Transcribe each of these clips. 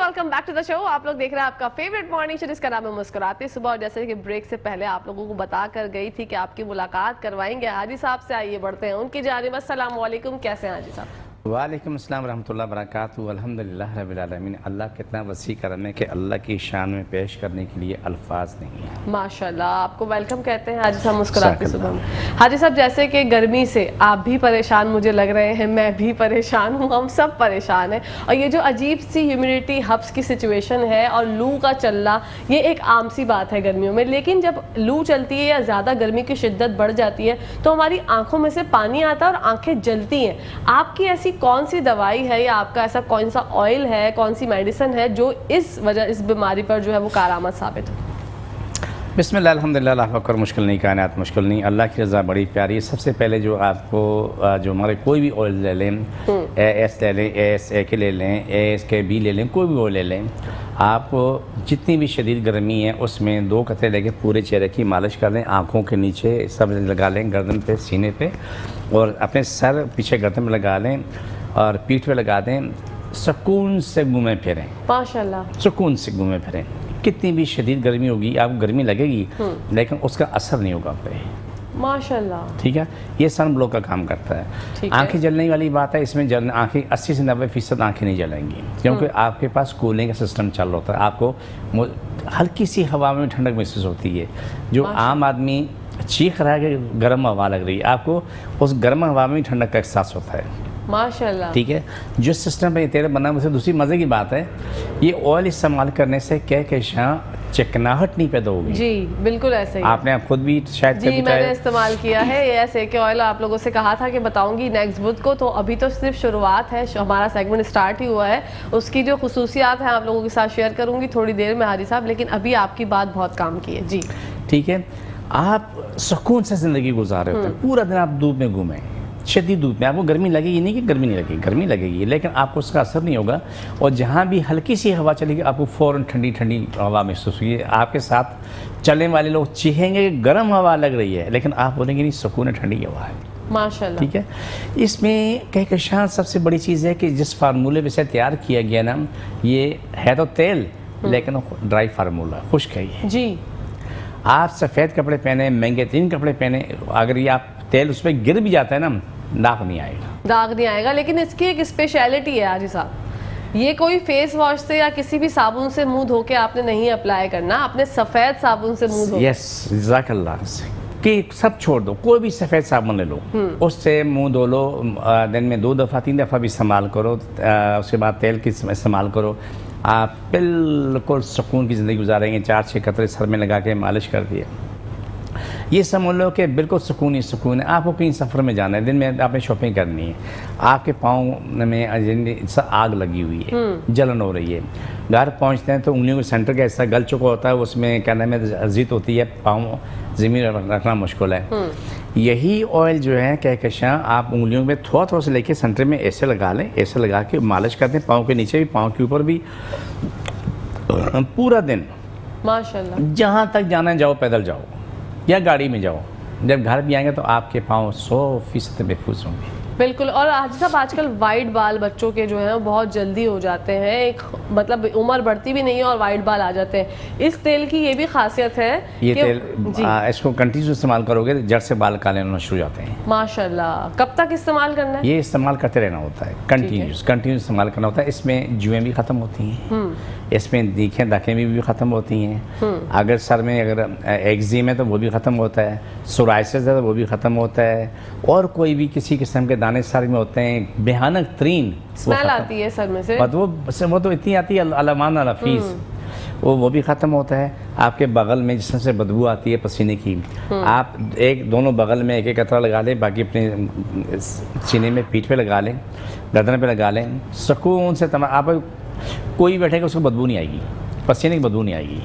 Welcome back to the show. आप लोग देख रहे हैं आपका फेवरेट मॉर्निंग शो जिसका नाम है मुस्कुराते सुबह। और जैसे कि ब्रेक से पहले आप लोगों को बता कर गई थी कि आपकी मुलाकात करवाएंगे हाजी साहब से। आइए बढ़ते हैं उनकी जानिब। अस्सलाम वालेकुम, कैसे हैं हाजी साहब? वालेकुम अस्सलाम रहमतुल्लाह बरकातहू। अल्हम्दुलिल्लाह रब्बिल आलमीन। अल्लाह कितना वसी करम है कि अल्लाह की शान में पेश करने के लिए अल्फाज नहीं है। माशाल्लाह, आपको वेलकम कहते हैं हाजी साहब मुस्कुराते सुबह में। हाजी साहब, जैसे कि गर्मी से आप भी परेशान मुझे लग रहे हैं, मैं भी परेशान हूँ, हम सब परेशान हैं। और ये जो अजीब सी ह्यूमिडिटी हब्स की सिचुएशन है और लू का चलना, ये एक आम सी बात है गर्मियों में। लेकिन जब लू चलती है या ज़्यादा गर्मी की शिद्दत बढ़ जाती है तो हमारी आंखों में से पानी आता है और आंखें जलती हैं। आपकी ऐसी कौन सी दवाई है या आपका ऐसा कौन सा ऑयल है, कौन सी मेडिसिन है जो इस बीमारी पर जो है वो कारआमद साबित हो? बिस्मिल्लाह अल्हम्दुलिल्लाह, अल्लाह अकबर। मुश्किल नहीं, कायनात मुश्किल नहीं, अल्लाह की रज़ा बड़ी प्यारी है। सबसे पहले जो आपको जो हमारे कोई भी ऑयल ले लें, एस ले लें, एस ए के ले लें, एस के बी ले लें, कोई भी ऑयल ले लें, आप जितनी भी शदीद गर्मी है उसमें 2 कतरे लेके पूरे चेहरे की मालिश कर लें। आँखों के नीचे सब लगा लें, गर्दन पे, सीने पे, और अपने सर पीछे गर्दन में लगा लें और पीठ पे लगा दें। सुकून से घूमें फिरें, माशाल्लाह, सुकून से घूमें फिरें। कितनी भी शदीद गर्मी होगी, आपको गर्मी लगेगी लेकिन उसका असर नहीं होगा आप पे, माशाल्लाह। ठीक है। ये सन ब्लॉक का काम करता है। आंखें जलने वाली बात है, इसमें जलने आंखें 80 से 90% आंखें नहीं जलेंगी क्योंकि आपके पास कूलिंग का सिस्टम चल रहा होता है। आपको हल्की सी हवा में ठंडक महसूस होती है। जो आम आदमी चीख रहा है कि गर्म हवा लग रही है, आपको उस गर्म हवा में ठंडक का एहसास होता है, माशाल्लाह, ठीक है। जो सिस्टम पे तेरे बना, मुझसे दूसरी मज़े की बात है, ये ऑयल इस्तेमाल करने से क्या चिकनाहट नहीं पैदा होगी। जी बिल्कुल ऐसे ही। आपने आप खुद भी शायद जी मैंने इस्तेमाल किया है ये ऐसे के ऑयल। आप लोगों से कहा था कि बताऊंगी नेक्स्ट बुध को, तो अभी तो सिर्फ शुरुआत है, हमारा सेगमेंट स्टार्ट ही हुआ है। उसकी जो खुसूसियात हैं आप लोगों के साथ शेयर करूंगी थोड़ी देर में हाजी साहब, लेकिन अभी आपकी बात बहुत काम की है। जी ठीक है। आप सुकून से ज़िंदगी गुजार रहे होते हैं, पूरा दिन आप धूप में घूमें, शदीद धूप में। आपको गर्मी लगेगी नहीं कि गर्मी नहीं लगेगी, गर्मी लगेगी लेकिन आपको उसका असर नहीं होगा। और जहाँ भी हल्की सी हवा चलेगी आपको फ़ौरन ठंडी ठंडी हवा महसूस होगी। आपके साथ चलने वाले लोग चीखेंगे कि गर्म हवा लग रही है, लेकिन आप बोलेंगे नहीं, सुकून ठंडी हवा है, माशाल्लाह, ठीक है। इसमें कहकशां सबसे बड़ी चीज़ है कि जिस फार्मूले में से तैयार किया गया ना, ये है तो तेल लेकिन ड्राई फार्मूला, खुश्क है ये। जी, आप सफ़ेद कपड़े पहने, महंगे 3 कपड़े पहने, अगर ये आप तेल उस पर गिर भी जाता है ना, दाग नहीं आएगा, दाग नहीं आएगा। लेकिन इसकी एक स्पेशलिटी है हाजी साहब, ये कोई फेस वॉश से या किसी भी साबुन से मुंह धो के आपने नहीं अप्लाई करना, आपने सफ़ेद साबुन से मुंह धो। यस, जज़ाकल्लाह। कि सब छोड़ दो, कोई भी सफ़ेद साबुन ले लो, उससे मुंह धो लो। दिन में 2 दफ़ा 3 दफ़ा भी इस्तेमाल करो, उसके बाद तेल की इस्तेमाल करो। आप बिल्कुल सुकून की ज़िंदगी गुजारेंगे। 4-6 कतरे सर में लगा के मालिश कर दिए, ये समझ लो कि बिल्कुल सुकून ही सुकून है। आपको कहीं सफ़र में जाना है, दिन में आपने शॉपिंग करनी है, आपके पाँव में आग लगी हुई है, जलन हो रही है, घर पहुंचते हैं तो उंगलियों के सेंटर का हिस्सा गल चुका होता है, उसमें क्या नाम है, ज़िद होती है, पाँव ज़मीन रखना मुश्किल है। यही ऑयल जो है कहकशां, आप उंगलियों में थोड़ा थोड़ा से लेके सेंटर में ऐसे लगा लें, ऐसे लगा के मालिश करते हैं, पाँव के नीचे भी, पाँव के ऊपर भी, पूरा दिन माशाल्लाह। जहाँ तक जाना है जाओ, पैदल जाओ या गाड़ी में जाओ। जब घर भी आएंगे तो आपके पाँव 100% महफूज होंगे। बिल्कुल। और आज साहब आजकल वाइट बाल बच्चों के जो हैं वो बहुत जल्दी हो जाते हैं, एक मतलब उम्र बढ़ती भी नहीं है और वाइट बाल आ जाते हैं। इस तेल की ये भी खासियत है, ये तेल इसको कंटिन्यू इस्तेमाल करोगे तो जड़ से बाल काले होना शुरू हो जाते हैं। माशाल्लाह। कब तक इस्तेमाल करना है? ये इस्तेमाल करते रहना होता है, कंटिन्यू इस्तेमाल करना होता है। इसमें जुएँ भी ख़त्म होती हैं, इसमें दीखें दाखें भी ख़त्म होती हैं। अगर सर में अगर एक्जिम है तो वो भी ख़त्म होता है, सोराइसिस है तो वो भी ख़त्म होता है, और कोई भी किसी किस्म के दाने सर में होते हैं, भयानक तरीन स्मेल आती है सर में से, वो तो इतनी आती है अलमान अलफीस, वो भी ख़त्म होता है। आपके बगल में जिसमें से बदबू आती है पसीने की, आप दोनों बगल में एक कतरा लगा लें, बाकी अपने सीने में, पीठ पे लगा लें, गर्दन पे लगा लें, सुकून से आप कोई बैठेगा उसको बदबू नहीं आएगी, पसीने की बदबू नहीं आएगी।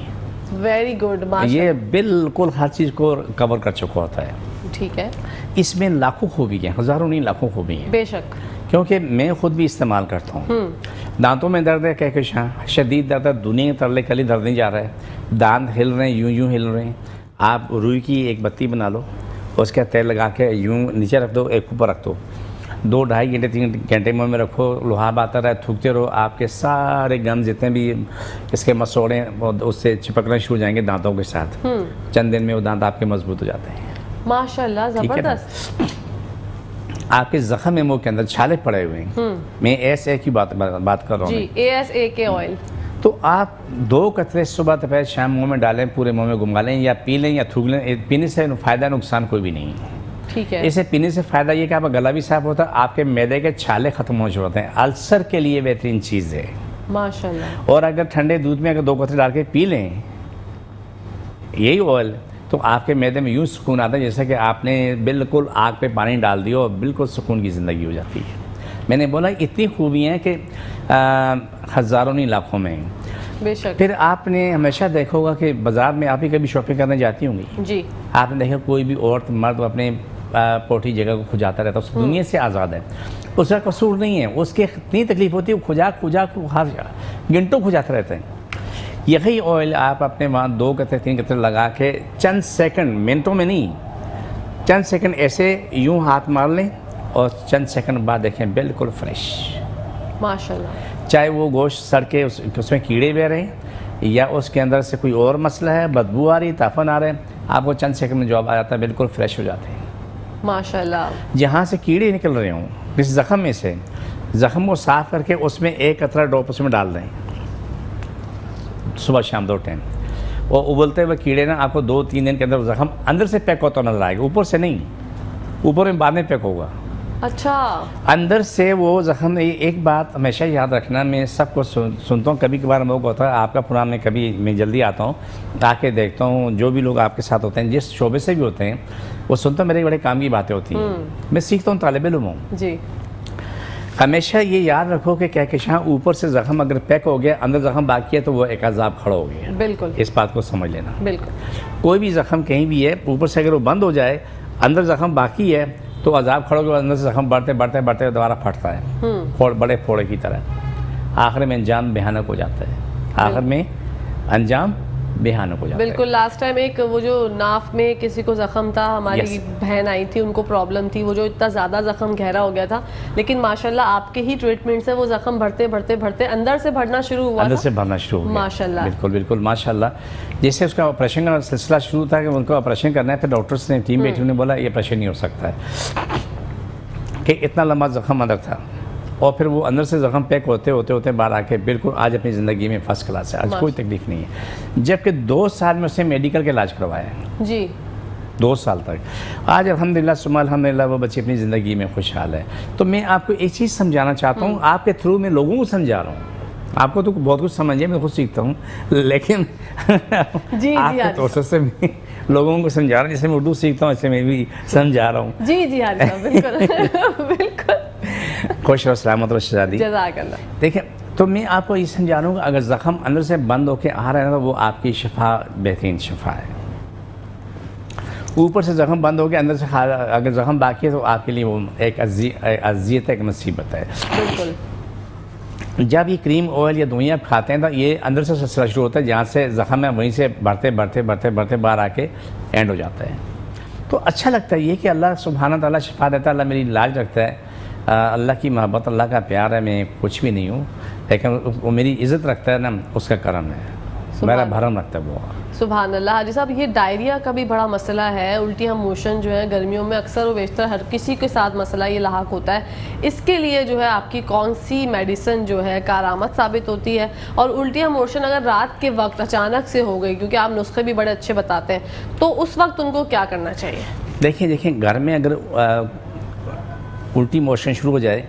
Very good. ये बिल्कुल हर चीज़ को कवर कर चुका होता है, ठीक है। इसमें लाखों खूबी हैं, हज़ारों नहीं लाखों खूबी हैं, बेशक, क्योंकि मैं खुद भी इस्तेमाल करता हूँ। दांतों में दर्द है, कहकशां शदीद दर्द है, दुनिया के तरले कली दर्द नहीं जा रहा है, दांत हिल रहे हैं, यूं हिल रहे हैं, आप रुई की एक बत्ती बना लो, उसका तेल लगा के यूं नीचे रख दो, एक ऊपर रख दो, 2-2.5 घंटे 3 घंटे मुँह में रखो, लुहाब आता रहे, थूकते रहो, आपके सारे गम जितने भी इसके मसोड़े उससे चिपकना शुरू हो जाएंगे दांतों के साथ। चंद दिन में वो दांत आपके मजबूत हो जाते हैं। माशाल्लाह, ठीक है ना? जबरदस्त। आपके जख्म में मुंह के अंदर छाले पड़े हुए हैं, मैं ASA की बात कर रहा हूँ जी, ASA के ऑयल। तो आप 2 कतरे सुबह दोपहर शाम मुंह में डालें, पूरे मुंह में घुमा लें या पी लें या थूक लें। पीने से फ़ायदा नुकसान कोई भी नहीं है। ठीक है। इसे पीने से फ़ायदा ये कि आपका गला भी साफ होता है, आपके मैदे के छाले ख़त्म हो जाते हैं। अल्सर के लिए बेहतरीन चीज़ है। माशाल्लाह। और अगर ठंडे दूध में अगर 2 कतरे डाल के पी लें यही ऑयल, तो आपके मैदे में यूँ सुकून आता है जैसे कि आपने बिल्कुल आग पे पानी डाल दिया और बिल्कुल सुकून की ज़िंदगी हो जाती है। मैंने बोला इतनी खूबियाँ हैं कि हज़ारों नहीं लाखों में। बेशक। फिर आपने हमेशा देखा होगा कि बाज़ार में आप ही कभी शॉपिंग करने जाती होंगी। जी। आपने देखा कोई भी औरत मर्द अपने पोटी जगह को खुजाता रहता है, उस दुनिया से आज़ाद है, उसका कसूर नहीं है, उसकी इतनी तकलीफ होती है, वो खुजा हर घंटों खुजाते रहते हैं। यही ऑयल आप अपने वहाँ 2 कतरे 3 कतरे लगा के चंद सेकंड, मिनटों में नहीं, चंद सेकंड ऐसे यूँ हाथ मार लें और चंद सेकंड बाद देखें बिल्कुल फ्रेश। माशाल्लाह। चाहे वो गोश्त सड़ के उसमें कीड़े बह रहे हैं या उसके अंदर से कोई और मसला है, बदबू आ रही, ताफन आ रहे हैं, आपको चंद सेकंड में जवाब आ जाता है, बिल्कुल फ्रेश हो जाते हैं। माशाल्लाह। जहाँ से कीड़े निकल रहे हों इस ज़ख़म में से, ज़ख़म को साफ़ करके उसमें 1 कतरा ड्रॉप उसमें डाल दें सुबह शाम 2 टाइम, और उबलते हुए कीड़े ना आपको 2-3 दिन के अंदर ज़ख़म अंदर से पैक होता नज़र आएगा, ऊपर से नहीं, ऊपर में बाद में पैक होगा। अच्छा। अंदर से वो ज़ख़म। एक बात हमेशा याद रखना, मैं सबको सुनता हूँ, कभी कभार मौका होता है आपका प्रोग्राम में, कभी मैं जल्दी आता हूँ, आके देखता हूँ जो भी लोग आपके साथ होते हैं, जिस शोबे से भी होते हैं, वो सुनता मेरे बड़े काम की बातें होती हैं, मैं सीखता हूँ, तालिब इल्म हूँ। जी। हमेशा ये याद रखो कि कहकशां ऊपर से ज़ख़म अगर पैक हो गया, अंदर ज़ख़म बाकी है, तो वो एक अज़ाब खड़ा हो गया। बिल्कुल। इस बात को समझ लेना। बिल्कुल। कोई भी ज़ख़म कहीं भी है, ऊपर से अगर वो बंद हो जाए, अंदर ज़ख़म बाकी है, तो अज़ाब खड़ा हो गया, अंदर से ज़ख़म बढ़ते दोबारा फटता है, बड़े फोड़े की तरह। आखिर में अंजाम भयानक हो जाता है, आखिर में अंजाम भयानक हो जाता है। बिल्कुल। लास्ट टाइम एक वो जो नाफ में किसी को जख्म था, हमारी बहन आई थी, उनको प्रॉब्लम थी, वो जो इतना ज़्यादा जख्म गहरा हो गया था, लेकिन माशाल्लाह आपके ही ट्रीटमेंट से वो जख्म बढ़ते अंदर से बढ़ना शुरू हुआ, अंदर से भरना शुरू हो गया। माशाल्लाह। बिल्कुल माशाल्लाह। जैसे उसका ऑपरेशन का सिलसिला शुरू था कि उनको ऑपरेशन करना है, फिर डॉक्टर्स ने, टीम बैठी ने बोला ये ऑपरेशन नहीं हो सकता है, कि इतना लंबा जख्म अंदर था, और फिर वो अंदर से ज़ख़म पैक होते बाहर आके बिल्कुल आज अपनी ज़िंदगी में फर्स्ट क्लास है, आज कोई तकलीफ़ नहीं है। जबकि 2 साल में उसने मेडिकल का इलाज करवाया है जी, 2 साल तक। आज अल्हम्दुलिल्लाह सुम्मा अल्हम्दुलिल्लाह वो बच्ची अपनी ज़िंदगी में खुशहाल है। तो मैं आपको एक चीज़ समझाना चाहता हूँ, आपके थ्रू मैं लोगों को समझा रहा हूँ। आपको तो बहुत कुछ समझिए, मैं खुद सीखता हूँ, लेकिन जी आपके तौर से मैं लोगों को समझा रहा हूँ, जैसे मैं उर्दू सीखता हूँ ऐसे मैं भी समझा रहा हूँ। जी हारिस साहब, बिल्कुल बिल्कुल। खुश रहो, सलामत रहो शहजादी। जज़ाकल्लाह। देखिए, तो मैं आपको ये समझा रहा हूँ कि अगर ज़ख़म अंदर से बंद होकर आ रहा है ना, तो वो आपकी शिफा बेहतरीन शिफा है। ऊपर से ज़ख़म बंद हो गया, अंदर से अगर ज़ख़म बाकी है, तो आपके लिए वो एक अज़ियत है, एक मुसीबत है। बिल्कुल। जब ये क्रीम ऑयल या दवाइयाँ खाते हैं, तो ये अंदर से सिलसिला शुरू होता है, जहाँ से ज़ख़म है वहीं से बढ़ते बाहर आके एंड हो जाता है। तो अच्छा लगता है ये कि अल्लाह सुब्हाना तआला शिफा देता है, अल्लाह मेरी इलाज रखता है, अल्लाह की मोहब्बत, अल्लाह का प्यार है, मैं कुछ भी नहीं हूँ, लेकिन वो मेरी इज़्ज़त रखता है ना, उसका करम है, मेरा भरम रखता है वो। सुभान अल्लाह। हाजी साहब, ये डायरिया का भी बड़ा मसला है, उल्टियाँ मोशन जो है गर्मियों में अक्सर व बेशतर हर किसी के साथ मसला ये लाहक होता है, इसके लिए जो है आपकी कौन सी मेडिसिन जो है कारआमद साबित होती है? और उल्टियाँ मोशन अगर रात के वक्त अचानक से हो गई, क्योंकि आप नुस्खे भी बड़े अच्छे बताते हैं, तो उस वक्त उनको क्या करना चाहिए? देखिए, घर में अगर उल्टी मोशन शुरू हो जाए,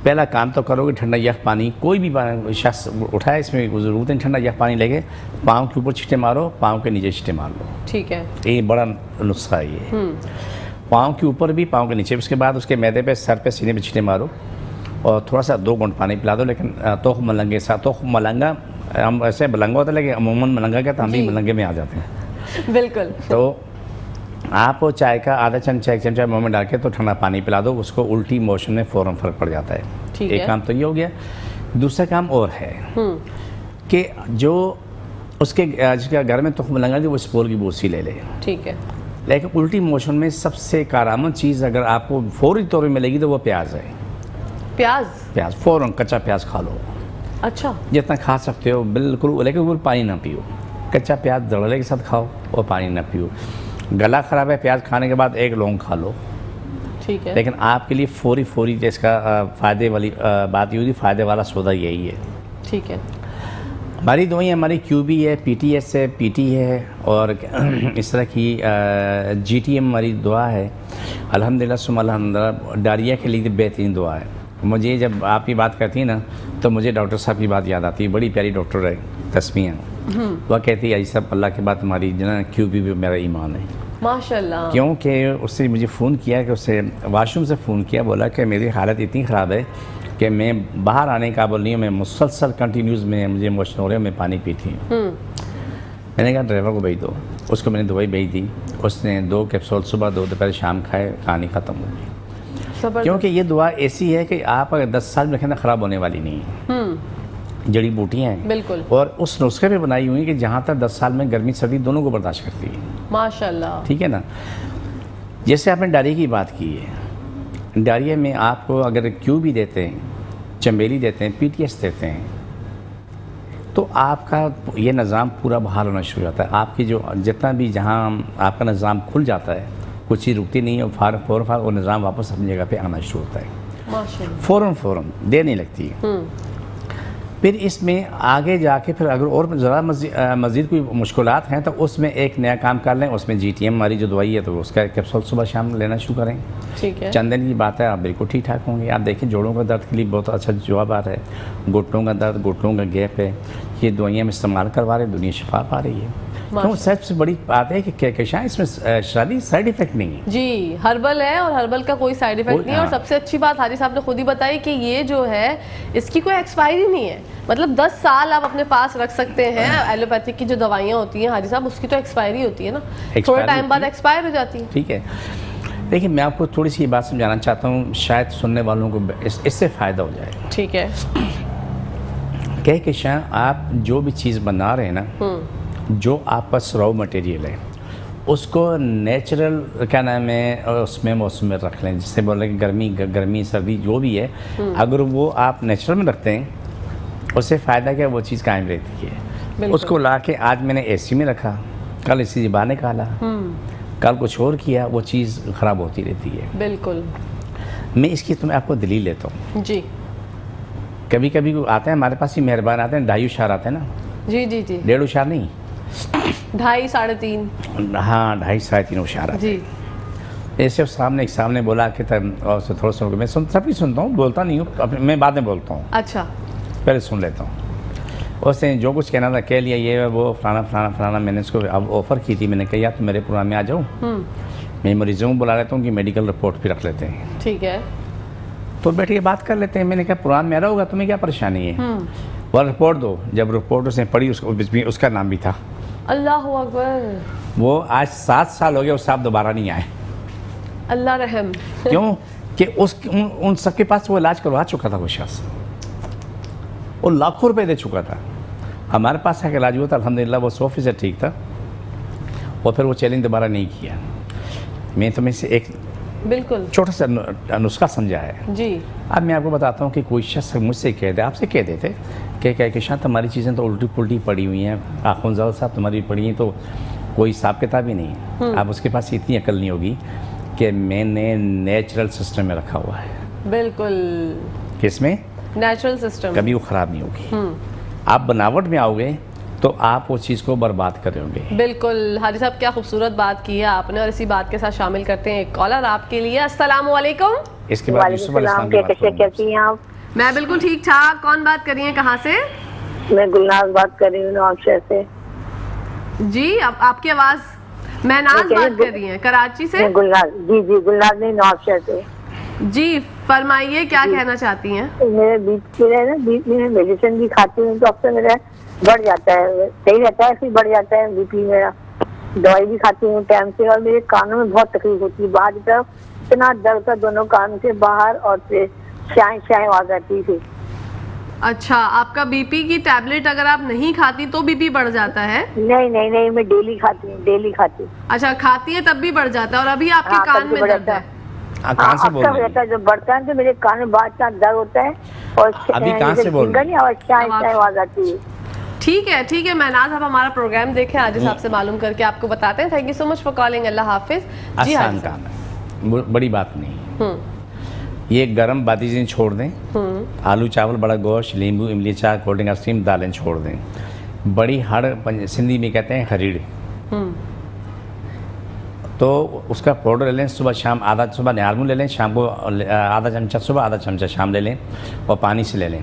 पहला काम तो करोगे ठंडा यख पानी, कोई भी शख्स उठाए, इसमें ज़रूरत नहीं, ठंडा यख पानी लेके पाँव के ऊपर छींटे मारो, पाँव के नीचे छींटे मार लो। ठीक है, ये बड़ा नुस्खा है ये। पाँव के ऊपर भी, पाँव के नीचे। उसके बाद उसके मैदे पे, सर पे, सीने पे छींटे मारो और थोड़ा सा 2 घूंट पानी पिला दो, लेकिन तोख मलंगे साथ। तोख मलंगा हम ऐसे मलंगा होता है, लेकिन अमूमन मलंगा क्या, तो हम भी मलंगे में आ जाते हैं। बिल्कुल। तो आप वो चाय का आधा चमचा 1 चमचा मुँह में डाल के तो ठंडा पानी पिला दो, उसको उल्टी मोशन में फ़ौरन फ़र्क पड़ जाता है। एक काम तो ये हो गया। दूसरा काम और है कि जो उसके जिसके घर में तुख्म लगा दी, वो स्पोल की बूसी ले ले। ठीक है। लेकिन उल्टी मोशन में सबसे कारआमद चीज़ अगर आपको फौरी तौर पर मिलेगी तो वो प्याज है। प्याज फ़ौरन कच्चा प्याज खा लो, अच्छा, जितना खा सकते हो बिल्कुल, लेकिन वो पानी ना पियो। कच्चा प्याज दड़ले के साथ खाओ और पानी ना पियो। गला ख़राब है, प्याज खाने के बाद एक लौंग खा लो, ठीक है। लेकिन आपके लिए फौरी जिसका फ़ायदे वाली बात ये होगी, फ़ायदे वाला सौदा यही है। ठीक है। हमारी दवाइयाँ हमारी QB है, PTS है, PT है और इस तरह की GTM हमारी दवा है। अल्हम्दुलिल्लाह सुम्मा अल्हम्दुलिल्लाह, डायरिया के लिए बेहतरीन दवा है। मुझे जब आप ये बात करती हैं ना तो मुझे डॉक्टर साहब की बात याद आती है। बड़ी प्यारी डॉक्टर है तस्मीया, वह कहती है सब अल्लाह के बाद हमारी जो ना QB भी मेरा ईमान है माशाल्लाह। क्योंकि उससे मुझे फ़ोन किया कि उससे वाशरूम से फ़ोन किया, बोला कि मेरी हालत इतनी ख़राब है कि मैं बाहर आने का बोल रही हूँ, मैं मुसलसल कंटिन्यूज़ में मुझे इमोशन हो रहे हो, मैं पानी पीती हूँ। मैंने कहा ड्राइवर को भेज दो, उसको मैंने दवाई भेज दी। उसने 2 कैप्सूल सुबह 2 दोपहर शाम खाए, कहानी ख़त्म हो गई। क्योंकि ये दवा ऐसी है कि आप अगर 10 साल में रखें ख़राब होने वाली नहीं है। जड़ी बूटियाँ हैं बिल्कुल, और उस नुस्खे पे बनाई हुई है कि जहाँ तक 10 साल में गर्मी सर्दी दोनों को बर्दाश्त करती है। माशाल्लाह। ठीक है ना। जैसे आपने डायरिया की बात की है, डायरिया में आपको अगर QB देते हैं, चमेली देते हैं, PTS देते हैं, तो आपका ये निज़ाम पूरा बहाल होना शुरू हो जाता है। आपकी जो जितना भी जहाँ आपका निज़ाम खुल जाता है, कुछ चीज़ रुकती नहीं है, फ़ौरन वो निज़ाम वापस अपनी जगह पे आना शुरू होता है। माशाल्लाह। फ़ौरन देर नहीं लगती है। फिर इसमें आगे जाके फिर अगर और ज़रा मज़ीद कोई मुश्किलात हैं तो उसमें एक नया काम कर लें। उसमें GTM हमारी जो दवाई है तो उसका कैप्सूल सुबह शाम लेना शुरू करें। ठीक है। चंद दिन की बात है, आप बिल्कुल ठीक ठाक होंगे। आप देखें जोड़ों का दर्द के लिए बहुत अच्छा जवाब आ रहा है। घुटनों का दर्द, घुटनों का गैप है, ये दवाइयाँ हम इस्तेमाल करवा रहे हैं, दुनिया शिफा पा रही है। तो सबसे बड़ी बात है कि शायद इसमें शादी साइड इफेक्ट नहीं है जी, हर्बल है और हर्बल का कोई साइड इफेक्ट नहीं है। और सबसे अच्छी बात हाजी साहब ने खुद ही बताई कि ये जो है इसकी कोई एक्सपायरी नहीं है, मतलब 10 साल आप अपने पास रख सकते हैं। एलोपैथिक की जो दवाइयाँ होती हैं हाजी साहब, उसकी तो एक्सपायरी होती है ना, थोड़े टाइम बाद एक्सपायर हो जाती है। ठीक है। देखिए मैं आपको थोड़ी सी बात समझाना चाहता हूँ, शायद सुनने वालों को इससे फ़ायदा हो जाए। ठीक है। कह के शायद आप जो भी चीज़ बना रहे हैं ना, जो आपका रॉ मटेरियल है उसको नेचुरल क्या नाम है उसमें मौसम में रख लें। जिससे बोल रहे कि गर्मी सर्दी जो भी है, अगर वो आप नेचुरल में रखते हैं उससे फ़ायदा क्या, वो चीज़ कायम रहती है। उसको ला के आज मैंने AC में रखा, कल AC से बाहर निकाला, कल कुछ और किया, वो चीज़ ख़राब होती रहती है। बिल्कुल। मैं इसकी तो मैं आपको दलील लेता हूँ जी। कभी कभी आते हैं हमारे पास ही मेहरबान आते हैं, 2.5 उशार आते हैं ना। जी जी जी। 1.5 उशार नहीं, 2.5 साढ़े 3। हाँ 2.5 साढ़े 3 उशार आते हैं। ऐसे सामने बोला कि तब और थोड़ा सा मैं सभी सुनता हूँ, बोलता नहीं हूँ, मैं बाद में बोलता हूँ। अच्छा। पहले सुन लेता हूँ। उसने जो कुछ कहना था कह लिया, ये वो फलाना। मैंने इसको अब ऑफ़र की थी, मैंने कहा यार तुम मेरे प्रोग्राम में आ जाओ, मैं मरीजों को बुला लेता हूँ कि मेडिकल रिपोर्ट भी रख लेते हैं। ठीक है। तो बैठ के बात कर लेते हैं। मैंने कहा प्रोग्राम में आ रहा होगा, तुम्हें क्या परेशानी है, वो रिपोर्ट दो। जब रिपोर्ट उसने पढ़ी, उसका नाम भी था। अल्लाह अकबर। वो आज 7 साल हो गए, उस साहब दोबारा नहीं आए। अल्लाह रहम। क्यों कि उन सबके पास वो इलाज करवा चुका था, वो शख्स वो लाखों रुपए दे चुका था। हमारे पास आके इलाज हुआ था, अल्हम्दुलिल्लाह वो 100% ठीक था। और फिर वो चैलेंज दोबारा नहीं किया। मैं तुम्हें से एक बिल्कुल छोटा सा नुस्खा समझा है जी। अब मैं आपको बताता हूँ कि कोई शख्स मुझसे कह दे, आपसे कह देते कि शायद तुम्हारी चीज़ें तो उल्टी पुल्टी पड़ी हुई हैं, आखुंज़ाद साहब तुम्हारी पड़ी हैं, तो कोई हिसाब किताब ही नहीं है। आप उसके पास इतनी अकल नहीं होगी कि मैंने नेचुरल सिस्टम में रखा हुआ है। बिल्कुल। किसमें? Natural system. कभी वो ख़राब नहीं होगी। आप बनावट में आओगे तो आप वो चीज़ को बर्बाद कर रहे होंगे। बिल्कुल हाजी साहब, क्या खूबसूरत बात की है आपने। और इसी बात के साथ शामिल करते हैं एक कॉलर आपके लिए। अस्सलाम वालेकुम। इसके बाद यूसुफ अलैहिस्सलाम की बात कैसी हैं आप? मैं बिल्कुल ठीक ठाक। कौन बात कर रही हैं, कहाँ से? मैं गुलनाज बात कर रही हूँ नवाबशहर से। जी, अब आपकी आवाज़। मैं नाज बात कर रही हैं कराची से। गुलनाज जी, गुलनाज नहीं, नवाबशहर से। जी फरमाइए, क्या कहना चाहती हैं? मेरे बीच में मेडिसिन भी खाती हूँ, डॉक्टर मेरा बढ़ जाता है, सही रहता है, फिर बढ़ जाता है BP मेरा। दवाई भी खाती हूँ टाइम से। और मेरे कानों में बहुत तकलीफ होती है, बाहर की तरफ इतना दर्द था, दोनों कान के बाहर, और फिर शाय आवाज आती थी। अच्छा, आपका बीपी की टैबलेट अगर आप नहीं खाती तो बीपी बढ़ जाता है? नहीं नहीं नहीं, मैं डेली खाती हूँ, डेली खाती हूँ। अच्छा, खाती है तब भी बढ़ जाता है। और अभी आपके हाँ, कान तब भी में बढ़ दर्द जाता है? हाँ, कहाँ से बोल अक्सर हो रही जाता हैं? है, जब बढ़ता है तो मेरे कान में बहुत सारा दर्द होता है और अभी कहाँ से बोल रही हैं? आवाज चाय आवाज आती है। ठीक है महनाज, आप हमारा प्रोग्राम देखें, हाजी साहब से मालूम करके आपको बताते हैं। Thank you so much for calling. अल्लाह हाफिज। जी आसान हाजी काम साहब। है, बड़ी बात नहीं। हम्म ये गरम बातीजें छोड़ दें, आलू चावल बड़ा गोश्त नींबू इमली चाय कोल्ड ड्रिंक आइसक्रीम दालें छोड़ दें। बड़ी हड़ सिंधी में कहते हैं हरीड़, हम्म तो उसका पाउडर ले लें। सुबह शाम आधा, सुबह निहारमू ले लें, शाम को आधा चमचा सुबह आधा चमचा शाम ले लें और पानी से ले लें।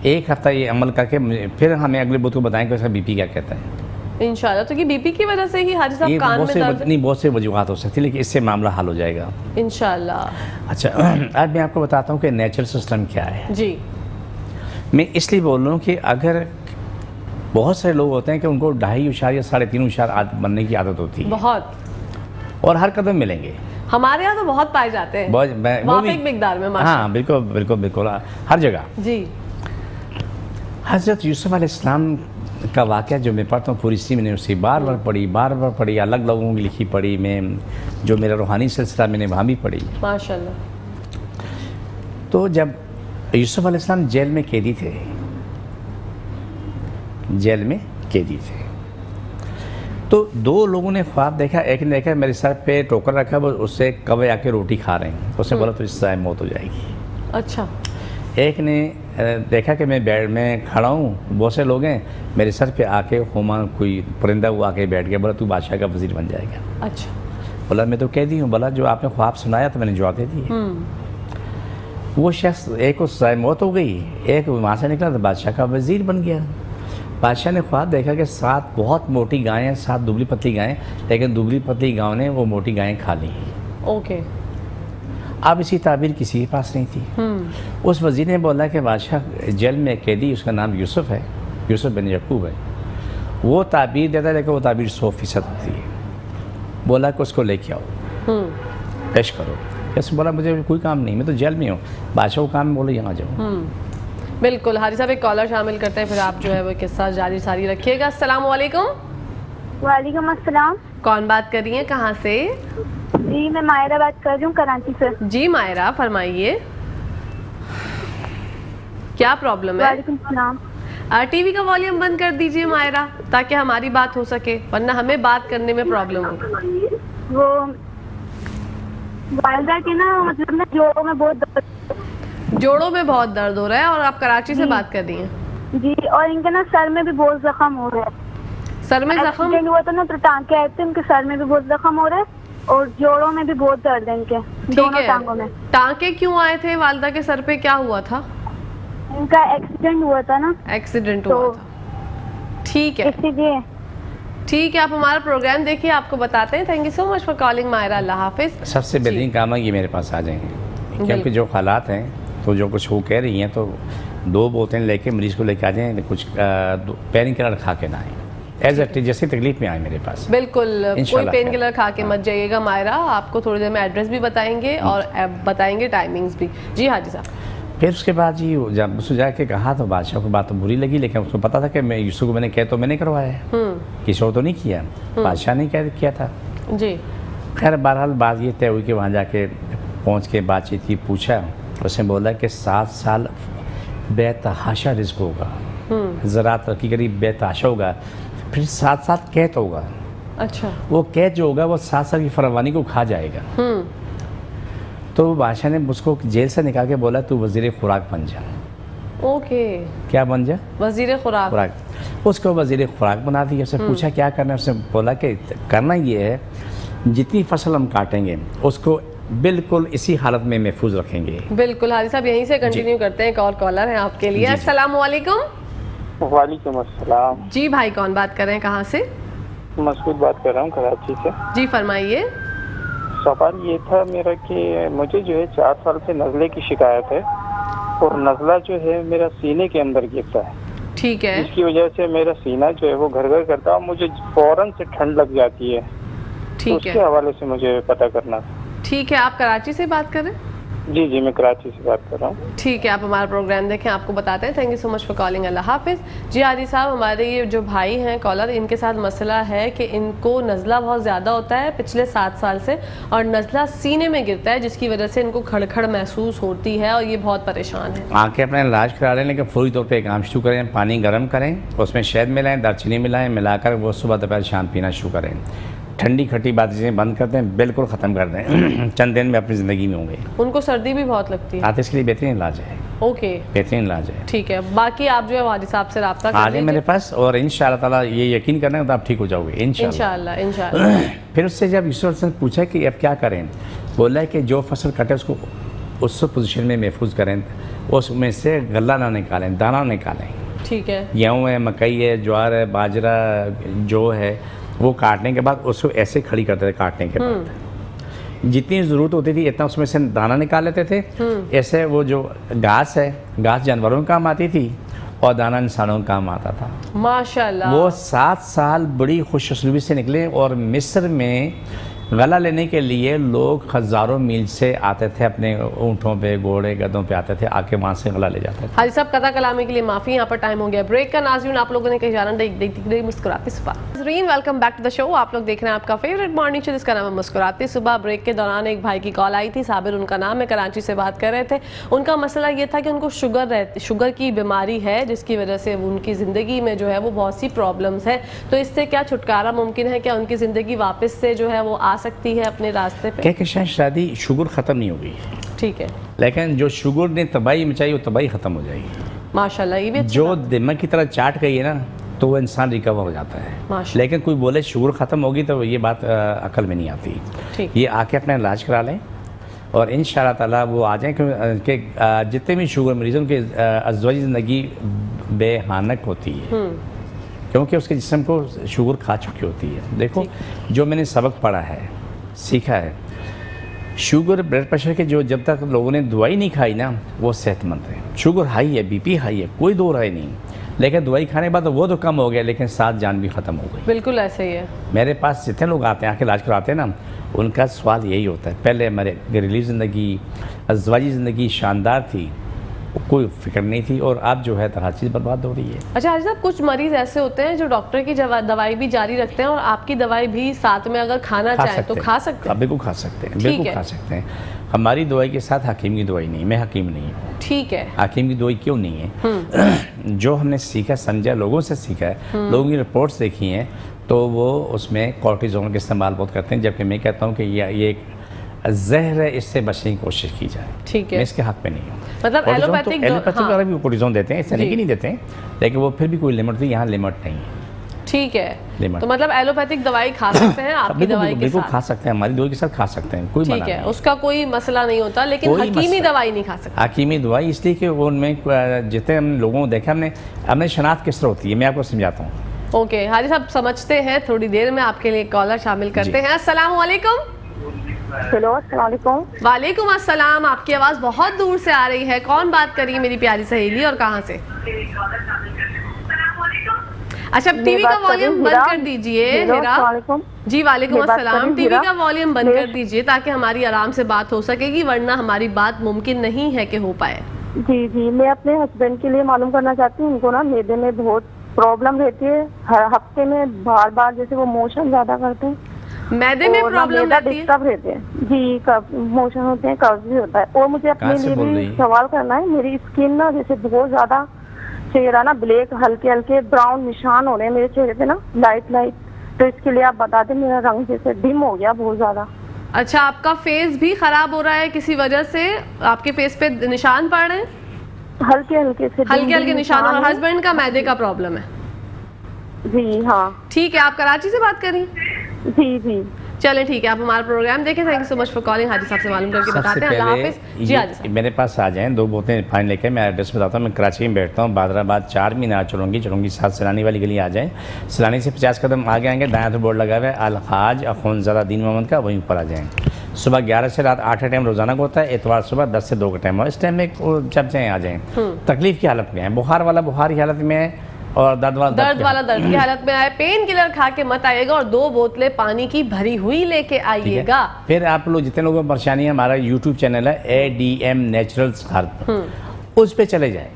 एक हफ्ता ये अमल करके फिर हमें अगले बुध को बताएं कि उसका बीपी क्या कहता है। इंशाल्लाह। तो कि बीपी की वजह से ही हाजी साहब ये कान में दर्द? नहीं, बहुत से वजूहत हो सकती है, लेकिन इससे मामला हल हो जाएगा इंशाल्लाह। अच्छा, आज मैं आपको बताता हूँ कि नेचुरल सिस्टम क्या है। जी। मैं इसलिए बोल रहा हूँ कि अगर बहुत सारे लोग होते हैं कि उनको 2.5 उशार या 3.5 उशार बनने की आदत होती है, बहुत, और हर कदम मिलेंगे। हमारे यहाँ तो बहुत पाए जाते हैं, वो भी एक मिकदार में माशा। हाँ बिल्कुल बिल्कुल बिल्कुल, हर जगह। जी। हज़रत यूसुफ अलैहिस्सलाम का वाक़या जो मैं पढ़ता हूँ पूरी सी, मैंने उसकी बार बार पढ़ी, अलग लोगों की लिखी पढ़ी, मैं जो मेरा रूहानी सिलसिला मैंने वहाँ भी पढ़ी माशाल्लाह। तो जब यूसुफ अलैहिस्सलाम जेल में कैदी थे, तो 2 लोगों ने ख्वाब देखा। एक ने देखा मेरे सर पे टोकर रखा, वो उससे कौवे आके रोटी खा रहे हैं, उसने बोला तो इससे मौत हो जाएगी। अच्छा। एक ने देखा कि मैं बेड में खड़ा हूँ, बहुत से लोग हैं, मेरे सर पे आके हुमा कोई परिंदा वो आके बैठ गया, बोला तू बादशाह का वज़ीर बन जाएगा। अच्छा। बोला मैं तो कैदी हूँ। बोला जो आपने ख्वाब सुनाया तो मैंने जवाब दे दिया। वो शख्स, एक को सज़ाए मौत हो गई, एक वहाँ से निकला तो बादशाह का वज़ीर बन गया। बादशाह ने ख्वाब देखा कि 7 बहुत मोटी गायें हैं, 7 दुबली पतली गायें, लेकिन दुबली पतली गायों ने वो मोटी गायें खा ली। ओके। अब इसी ताबीर किसी के पास नहीं थी। उस वज़ीर ने बोला कि बादशाह जेल में कैदी, उसका नाम यूसुफ है, यूसुफ बिन यकूब है, वो ताबीर देता है, लेकिन वो ताबीर 100% होती है। बोला कि उसको लेके आओ, पेश करो। कैसे? बोला मुझे कोई काम नहीं, मैं तो जेल में हूँ। बादशाह को काम है, बोलो यहाँ जाओ। बिल्कुल। हाजी साहब एक कॉलर शामिल करते हैं, फिर आप जो है वो किस्सा जारी रखिएगा। अस्सलाम वालेकुम। वालेकुम अस्सलाम। कौन बात कर रही हैं, कहाँ से? जी मैं मायरा बात कर रही हूँ, कराची से। जी मायरा, फरमाइए क्या प्रॉब्लम है? वालेकुम सलाम। टीवी का वॉल्यूम बंद कर दीजिए मायरा, ताकि हमारी बात हो सके, वरना हमें बात करने में प्रॉब्लम होगी। वो वालदा के ना, मतलब ना जोड़ों में बहुत दर्द हो रहा है, और आप कराची से बात कर रही हैं? जी, और इनके ना सर में भी बहुत जख्म हो रहा है। सर में जख्म एक्सीडेंट हुआ था ना, तो टांके आए थे, उनके सर में भी बहुत जख्म हो रहा है और जोड़ों में भी बहुत दर्द है इनके, दोनों टांगों में। टांके क्यों आए थे वालदा के सर पे, क्या हुआ था? इनका एक्सीडेंट हुआ था ना। एक्सीडेंट तो हुआ था, ठीक है। इसीलिए ठीक है, आप हमारा प्रोग्राम देखिए, आपको बताते हैं। Thank you so much for calling Maira, अल्लाह हाफिज। सबसे बेहतरीन काम है ये मेरे पास आ जाएंगे, क्योंकि जो हालात हैं, तो जो कुछ वो कह रही हैं, तो 2 बोतलें लेके मरीज़ को लेके आ जाएँ, कुछ पेन किलर खा के ना आए, एज ए जैसे तकलीफ में आए मेरे पास। बिल्कुल, कोई पेन किलर खा के मत जाइएगा मायरा। आपको थोड़ी देर में एड्रेस भी बताएंगे और बताएंगे टाइमिंग्स भी। जी हाजी साहब। फिर उसके बाद जी जब उसको जाके कहा तो बादशाह को बात तो बुरी लगी, लेकिन उसको पता था कि मैं यूसुफ को मैंने कह तो मैंने करवाया है, किसी और तो नहीं किया, बादशाह ने किया था। जी। खैर बहरहाल बात ये तय हुई कि वहाँ जाके पहुँच के बातचीत की, पूछा, उसने बोला कि 7 साल बेतहाशा रिस्क होगा, ज़रा तरक्की करीब बेतहाशा होगा, फिर 7 साल कैद होगा। अच्छा। वो कैद जो होगा वो 7 साल की फरवानी को खा जाएगा। तो बादशाह ने उसको जेल से निकाल के बोला तू वज़ीर खुराक बन जा। ओके। क्या बन जा? वज़ीर खुराक। उसको वज़ीर खुराक बना दिया। उससे पूछा क्या करना है, उसने बोला कि करना ये है, जितनी फसल हम काटेंगे उसको बिल्कुल इसी हालत में महफूज रखेंगे। बिल्कुल हाजी साहब, यहीं से कंटिन्यू करते हैं। एक और कॉलर है आपके लिए। अस्सलाम वालेकुम। वालेकुम अस्सलाम। जी भाई, कौन बात कर रहे हैं, कहाँ से? मसूद बात कर रहा हूँ, कराची से। जी फरमाइए। सवाल ये था मेरा कि मुझे जो है 4 साल से नज़ले की शिकायत है, और नज़ला जो है मेरा सीने के अंदर गिरता है। ठीक है। इसकी वजह से मेरा सीना जो है वो घर करता है, मुझे फौरन से ठंड लग जाती है। ठीक है, उसके हवाले से मुझे पता करना था। ठीक है, आप कराची से बात कर रहे हैं? जी जी, मैं कराची से बात कर रहा हूँ। ठीक है, आप हमारा प्रोग्राम देखें, आपको बताते हैं। Thank you so much for calling, अल्लाह हाफिज़। जी हाजी साहब, हमारे ये जो भाई हैं कॉलर, इनके साथ मसला है कि इनको नज़ला बहुत ज़्यादा होता है पिछले 7 साल से, और नज़ला सीने में गिरता है जिसकी वजह से इनको खड़खड़ महसूस होती है और ये बहुत परेशान है। आके अपना इलाज करा लें, लेकिन फौरी तौर पर एक काम शुरू करें, पानी गर्म करें, उसमें शहद मिलाएं, दालचीनी मिलाएं, मिलाकर वो सुबह दोपहर शाम पीना शुरू करें। ठंडी खट्टी बात चीज़ें बंद कर दें, बिल्कुल ख़त्म कर दें। चंद दिन में अपनी ज़िंदगी में होंगे। उनको सर्दी भी बहुत लगती है। आतिश के लिए बेहतरीन इलाज है। ओके, बेहतरीन इलाज है। ठीक है, बाकी आप जो है हाजी साहब से रब्ता आ कर जाए लीजिए मेरे पास, और इंशाअल्लाह ताला ये यकीन करना तो आप ठीक हो जाओगे इंशाअल्लाह। इंशाल्लाह। फिर उससे जब ईश्वर से पूछा कि अब क्या करें, बोला है कि जो फसल कटे उसको उस पोजीशन में महफूज करें, उसमें से गल्ला ना निकालें, दाना निकालें। ठीक है, गेहूँ है, मकई है, ज्वार है, बाजरा जो है, वो काटने के बाद उसको ऐसे खड़ी करते थे। काटने के बाद जितनी ज़रूरत होती थी इतना उसमें से दाना निकाल लेते थे। ऐसे वो जो घास है, घास जानवरों के काम आती थी और दाना इंसानों के काम आता था। माशाल्लाह। वो 7 साल बड़ी खुशखुशबी से निकले, और मिस्र में गला लेने के लिए लोग हज़ारों मील से आते थे, अपने ऊँटों पे, घोड़े, गधों पे आते थे, आके वहाँ से गला ले जाते थे। हाजी साहब, कथा कलामी के लिए माफ़ी, यहाँ पर टाइम हो गया ब्रेक का। नाज़रीन, आप लोगों ने कहीं जाना देख मुस्कुराती सुबह। नाज़रीन, welcome back to the show. आप लोग देख रहे हैं आपका फेवरेट मॉर्निंग शो जिसका नाम है मुस्कुराती सुबह। ब्रेक के दौरान एक भाई की कॉल आई थी, साबिर उनका नाम है, कराची से बात कर रहे थे। उनका मसला ये था कि उनको शुगर की बीमारी है, जिसकी वजह से उनकी ज़िंदगी में जो है वो बहुत सी प्रॉब्लम्स है। तो इससे क्या छुटकारा मुमकिन है? क्या उनकी ज़िंदगी वापस से जो है वो आ सकती है अपने रास्ते पे? कहकशां शादी शुगर ख़त्म नहीं होगी, ठीक है, लेकिन जो शुगर ने तबाही मचाई वो तबाही ख़त्म हो जाएगी। माशाल्लाह। ये भी अच्छी जो बात है। दिमाग की तरह चाट गई है ना, तो वो इंसान रिकवर हो जाता है। माशाल्लाह। लेकिन कोई बोले शुगर ख़त्म होगी तो ये बात अकल में नहीं आती। ठीक। ये आके अपना इलाज करा लें, और इंशाअल्लाह ताला वो आ जाएँ कि जितने भी शुगर मरीजों की अज़वाजी ज़िंदगी बेहानक होती है, क्योंकि उसके जिस्म को शुगर खा चुकी होती है। देखो, जो मैंने सबक पढ़ा है, सीखा है, शुगर ब्लड प्रेशर के जो जब तक लोगों ने दवाई नहीं खाई ना, वो सेहतमंद है। शुगर हाई है, बीपी हाई है, कोई दो राय नहीं, लेकिन दवाई खाने के बाद वो तो कम हो गया, लेकिन साथ जान भी ख़त्म हो गई। बिल्कुल ऐसे ही है। मेरे पास जितने लोग आते हैं, आके इलाज कराते हैं ना, उनका सवाल यही होता है, पहले हमारे घरेलू ज़िंदगी, अज़वाजी ज़िंदगी शानदार थी, कोई फिक्र नहीं थी, और अब जो है तो हर चीज़ बर्बाद हो रही है। अच्छा हाजी साहब, कुछ मरीज ऐसे होते हैं जो डॉक्टर की दवाई भी जारी रखते हैं और आपकी दवाई भी साथ में अगर खाना चाहें तो खा सकते हैं? बिल्कुल खा सकते हैं, ठीक बिल्कुल है। खा सकते हैं। हमारी दवाई के साथ हकीम की दवाई नहीं, मैं हकीम नहीं हूँ। ठीक है। हकीम की दवाई क्यों नहीं है? जो हमने सीखा समझा, लोगों से सीखा है, लोगों की रिपोर्ट्स देखी हैं, तो वो उसमें कॉर्टिज़ोन का इस्तेमाल बहुत करते हैं, जबकि मैं कहता हूँ कि ये एक जहर है, इससे बचने की कोशिश की जाए। ठीक है। मैं इसके हक में नहीं हूँ। मतलब एलोपैथिक वाला भी कोर्टिज़ोन देते हैं, ऐसा नहीं कि नहीं देते हैं, लेकिन वो फिर भी कोई लिमिट थी, यहाँ लिमिट नहीं है। ठीक है, लिमिट। तो मतलब एलोपैथिक दवाई खा सकते हैं आपकी दवाई के बिल्कुल साथ? खा सकते हैं, हमारी दवाई के साथ खा सकते हैं, कोई मना ठीक है, नहीं। उसका कोई मसला नहीं होता, लेकिन कोई हकीमी मसला- दवाई नहीं खा सकते। हकीमी दवाई इसलिए कि उनमें जितने हम लोगों को देखा, हमने शनाख्त किस तरह होती है, मैं आपको समझाता हूँ। ओके हाजी साहब, समझते हैं, थोड़ी देर में आपके लिए कॉलर शामिल करते हैं। अस्सलाम वालेकुम। हेलो, अस्सलाम वालेकुम। वालेकुम अस्सलाम। आपकी आवाज़ बहुत दूर से आ रही है, कौन बात कर रही है मेरी प्यारी सहेली, और कहाँ से? अच्छा, टीवी का वॉल्यूम बंद कर दीजिए। हिरा जी, वालेकुम अस्सलाम। टीवी का वॉल्यूम बंद कर दीजिए ताकि हमारी आराम से बात हो सकेगी, वरना हमारी बात मुमकिन नहीं है कि हो पाए। जी जी, मैं अपने हस्बैंड के लिए मालूम करना चाहती हूँ। उनको ना मैदे में बहुत प्रॉब्लम रहती है, हर हफ्ते में बार बार जैसे वो मोशन ज्यादा करते हैं, मैदे में और प्रॉब्लम मैदा रहती है? डिस्टर्ब रहते हैं जी, मोशन होते हैं, कब्ज भी होता है। और मुझे अपने कहाँ से लिए बोल रही भी हैं? सवाल करना है। मेरी स्किन ना जैसे बहुत ज्यादा, चेहरा ना ब्लैक, हल्के हल्के ब्राउन निशान हो रहे हैं मेरे चेहरे पे ना, लाइट लाइट। तो इसके लिए आप बता दें, मेरा रंग जैसे डिम हो गया बहुत ज्यादा। अच्छा, आपका फेस भी खराब हो रहा है किसी वजह से? आपके फेस पे निशान पड़ रहे हैं? हल्के हल्के से हल्के हल्के निशान। और है। हस्बैंड का मैदे का प्रॉब्लम है? जी हाँ। ठीक है, आप कराची से बात कर रही हैं? जी जी, चलें ठीक है, आप हमारा प्रोग्राम देखें। Thank you so much for calling. हाजी साहब से मालूम करके सबसे बताते हैं। अल्लाह पहले हाफिज जी। हाजी साहब, मेरे पास आ जाएं, 2 बोतलें पानी लेके, मैं एड्रेस बताता हूँ। मैं कराची में बैठता हूँ, बादराबाद 4 मीनार चलूँगी साथ सैलानी वाली गली आ जाएँ। सैलानी से 50 कदम आगे आएंगे, दायां तो बोर्ड लगा हुआ है अलहाज अखुनज़ादा दीन मोहम्मद का, वहीं ऊपर आ जाएँ। सुबह 11 से रात 8 का टाइम रोज़ाना को होता है, एतवार सुबह 10 से 2 का टाइम हो। इस टाइम में जब जाएँ आ जाएँ। तकलीफ़ की हालत में है, बुखार वाला बुखार की हालत में है, और दर्द वाला दर्द की हालत में आए, पेन किलर खा के मत आइएगा और 2 बोतलें पानी की भरी हुई लेके ठीक है? आइएगा। फिर आप लोग जितने लोगों को परेशानी है, हमारा यूट्यूब चैनल है ADM नेचुरल्स हर्ब, उस पे चले जाएं,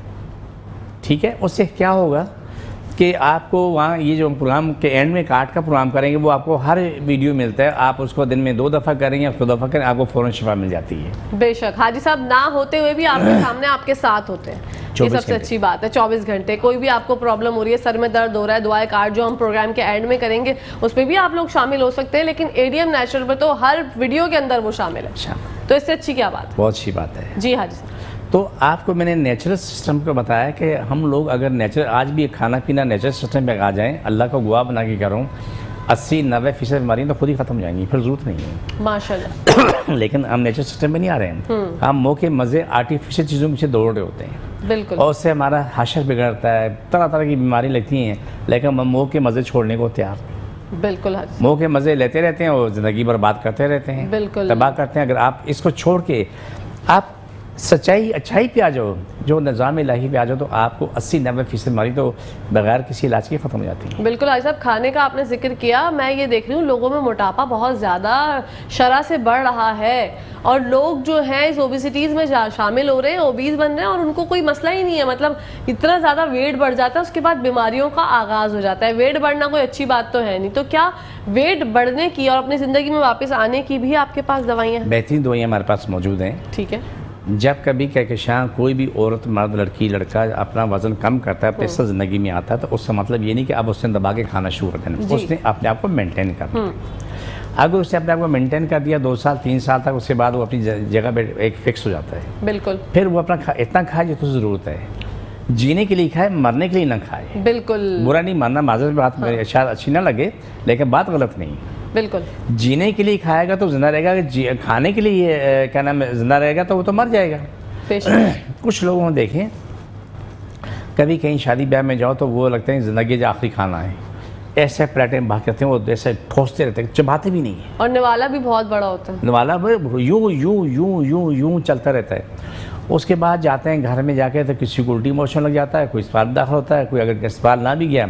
ठीक है? उससे क्या होगा कि आपको वहाँ ये जो प्रोग्राम के एंड में काट का प्रोग्राम करेंगे, वो आपको हर वीडियो मिलता है, आप उसको दिन में 2 दफ़ा करें या 100 दफ़ा करें, आपको फ़ौरन शिफा मिल जाती है। बेशक हाजी साहब ना होते हुए भी आपके सामने आपके साथ होते हैं, ये 24 सबसे घंटे। अच्छी बात है। 24 घंटे कोई भी आपको प्रॉब्लम हो रही है, सर में दर्द हो रहा है, दुआएं कार्ड जो हम प्रोग्राम के एंड में करेंगे उसमें भी आप लोग शामिल हो सकते हैं, लेकिन ADM नेचुरल पर तो हर वीडियो के अंदर वो शामिल है, अच्छा, तो इससे अच्छी क्या बात है। बहुत अच्छी बात है। जी हाजी साहब, तो आपको मैंने नेचुरल सिस्टम को बताया कि हम लोग अगर नेचुरल आज भी खाना पीना नेचुरल सिस्टम पे आ जाएं, अल्लाह को गवाह बना के करूँ, 80-90% बीमारियाँ तो खुद ही ख़त्म हो जाएंगी, फिर ज़रूरत नहीं है। माशाल्लाह। लेकिन हम नेचुरल सिस्टम में नहीं आ रहे हैं, हम मुँह के मज़े आर्टिफिशियल चीज़ों में से दौड़ रहे होते हैं, बिल्कुल। और उससे हमारा हाशर बिगड़ता है, तरह तरह की बीमारी लगती हैं, लेकिन हम मुँह के मज़े छोड़ने को तैयार हैं। बिल्कुल हाजी, मुँह के मज़े लेते रहते हैं और ज़िंदगी बर्बाद करते रहते हैं, बिल्कुल। तबाह करते हैं। अगर आप इसको छोड़ के आप सच्चाई अच्छाई पे आ जाओ, जो निज़ाम इलाही पे आ जाओ, तो आपको 80-90% बीमारी तो बगैर किसी इलाज के ख़त्म हो जाती है। बिल्कुल हाजी साहब, खाने का आपने जिक्र किया, मैं ये देख रही हूँ लोगों में मोटापा बहुत ज़्यादा शरह से बढ़ रहा है, और लोग जो हैं इस ओबिसिटीज़ में शामिल हो रहे हैं, ओबीज बन रहे हैं, और उनको कोई मसला ही नहीं है। मतलब इतना ज़्यादा वेट बढ़ जाता है, उसके बाद बीमारियों का आगाज़ हो जाता है। वेट बढ़ना कोई अच्छी बात तो है नहीं, तो क्या वेट बढ़ने की और अपनी ज़िंदगी में वापस आने की भी आपके पास दवाइयाँ हैं? बेहतरीन दवाइयाँ हमारे पास मौजूद हैं। ठीक है। जब कभी कहकशां कोई भी औरत, मर्द, लड़की, लड़का अपना वजन कम करता है, पैसा ज़िंदगी में आता है, तो उसका मतलब ये नहीं कि अब उसने दबा के खाना शुरू कर देना, उसने अपने आप को मेंटेन करना है। अगर उसने अपने आप को मेंटेन कर दिया 2 साल 3 साल तक, उसके बाद वो अपनी जगह पे एक फिक्स हो जाता है। बिल्कुल फिर वो अपना इतना खाए जितना ज़रूरत है, जीने के लिए खाए, मरने के लिए ना खाए। बिल्कुल बुरा नहीं मानना, माज़रत बात मेरी शायद अच्छी ना लगे, लेकिन बात गलत नहीं। बिल्कुल। जीने के लिए खाएगा तो जिंदा रहेगा, खाने के लिए क्या नाम है जिंदा रहेगा तो वो तो मर जाएगा। कुछ लोगों को देखें, कभी कहीं शादी ब्याह में जाओ तो वो लगते हैं ज़िंदगी जो आखिरी खाना है, ऐसे प्लेटें में भाग करते हैं, वो ऐसे ठोसते रहते हैं, चबाते भी नहीं है। और निवाला भी बहुत बड़ा होता है, निवाला यूं यूं यूं यूं यूं चलता रहता है। उसके बाद जाते हैं घर में जाके तो किसी को उल्टी मोशन लग जाता है, कोई अस्पताल दाखिल होता है, कोई अगर अस्पताल ना भी गया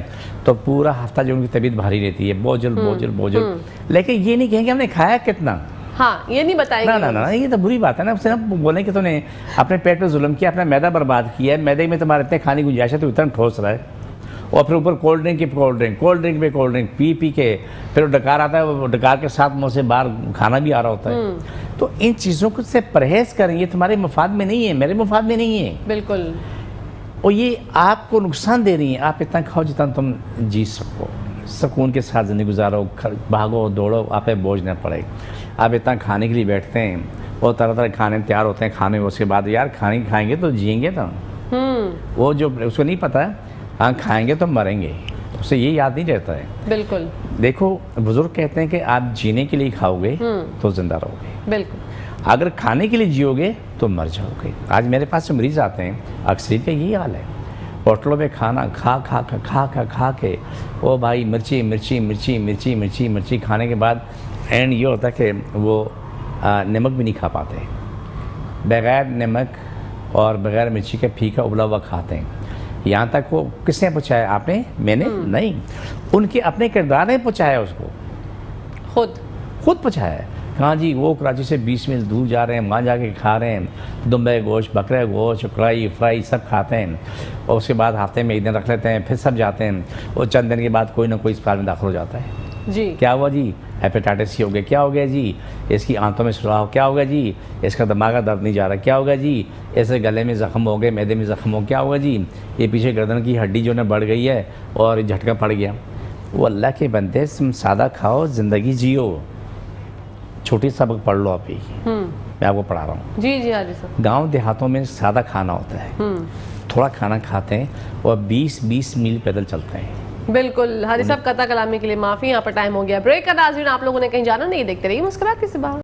तो पूरा हफ्ता जो उनकी तबीयत भारी रहती है, बोझल बोझल बोझल। लेकिन ये नहीं कहेंगे हमने खाया कितना, हाँ ये नहीं बताएंगे। ना ना ना, ये तो बुरी बात है ना। उससे ना बोलें कि तूने अपने पेट पे जुल्म किया, अपना मैदा बर्बाद किया है, मैदे में तुम्हारे इतने खाने की गुंजाइश है तो इतना ठोस रहा है, और फिर ऊपर कोल्ड ड्रिंक की कोल्ड ड्रिंक पे कोल्ड ड्रिंक पी के फिर वो डकार आता है, वो डकार के साथ मुँह से बाहर खाना भी आ रहा होता है। तो इन चीज़ों को से परहेज़ करें, ये तुम्हारे मुफाद में नहीं है, मेरे मुफाद में नहीं है। बिल्कुल। और ये आपको नुकसान दे रही हैं। आप इतना खाओ जितना तुम जी सको, सुकून के साथ ज़िंदगी गुजारो, भागो दौड़ो, आप पे बोझ ना पड़े। आप इतना खाने के लिए बैठते हैं और तरह तरह खाने तैयार होते हैं, खाने उसके बाद यार खाएंगे तो जिएंगे तो वो जो उसको नहीं पता है, हाँ खाएंगे तो मरेंगे, उसे ये याद नहीं रहता है। बिल्कुल। देखो बुजुर्ग कहते हैं कि आप जीने के लिए खाओगे तो जिंदा रहोगे, बिल्कुल। अगर खाने के लिए जियोगे तो मर जाओगे। आज मेरे पास जो मरीज़ आते हैं अक्सर का यही हाल है, होटलों में खाना खा के ओ भाई मिर्ची मिर्ची मिर्ची मिर्ची मिर्ची मिर्ची खाने के बाद एंड ये होता है कि वो नमक भी नहीं खा पाते, बग़ैर नमक और बग़ैर मिर्ची के फीका उबला हुआ खाते हैं। यहाँ तक वो किसने पहुँचाया, आपने, मैंने नहीं, उनके अपने किरदार ने पहुँचाया उसको, खुद पहुँचाया है। कहाँ जी, वो कराची से 20 मील दूर जा रहे हैं, वहाँ जाके खा रहे हैं दुम्बे गोश्त, बकरे गोश्त, कढ़ाई फ्राई सब खाते हैं, और उसके बाद हफ्ते में 1 दिन रख लेते हैं, फिर सब जाते हैं, और चंद दिन के बाद कोई ना कोई अस्पताल में दाखिल हो जाता है जी। क्या हुआ जी, हेपेटाइटिस सी हो गया, क्या हो गया जी, इसकी आंतों में सुराख, क्या हो गया जी, इसका दिमाग का दर्द नहीं जा रहा, क्या हो गया जी, ऐसे गले में ज़ख्म हो गए, मैदे में ज़ख्म हो, क्या होगा जी, ये पीछे गर्दन की हड्डी जो है बढ़ गई है और झटका पड़ गया। वो अल्लाह के बंदे, तुम सादा खाओ, ज़िंदगी जियो। छोटी सबक पढ़ लो अभी, मैं आपको पढ़ा रहा हूँ। जी जी हाजी साहब। गाँव देहातों में सादा खाना होता है, थोड़ा खाना खाते हैं और 20-20 मील पैदल चलते हैं। बिल्कुल हाजी साहब, कथा कलामी के लिए माफ़ी, यहाँ पर टाइम हो गया ब्रेक का। नाज़रीन, आप लोगों ने कहीं जाना नहीं, देखते रहिए मुस्कुराते से बाहर।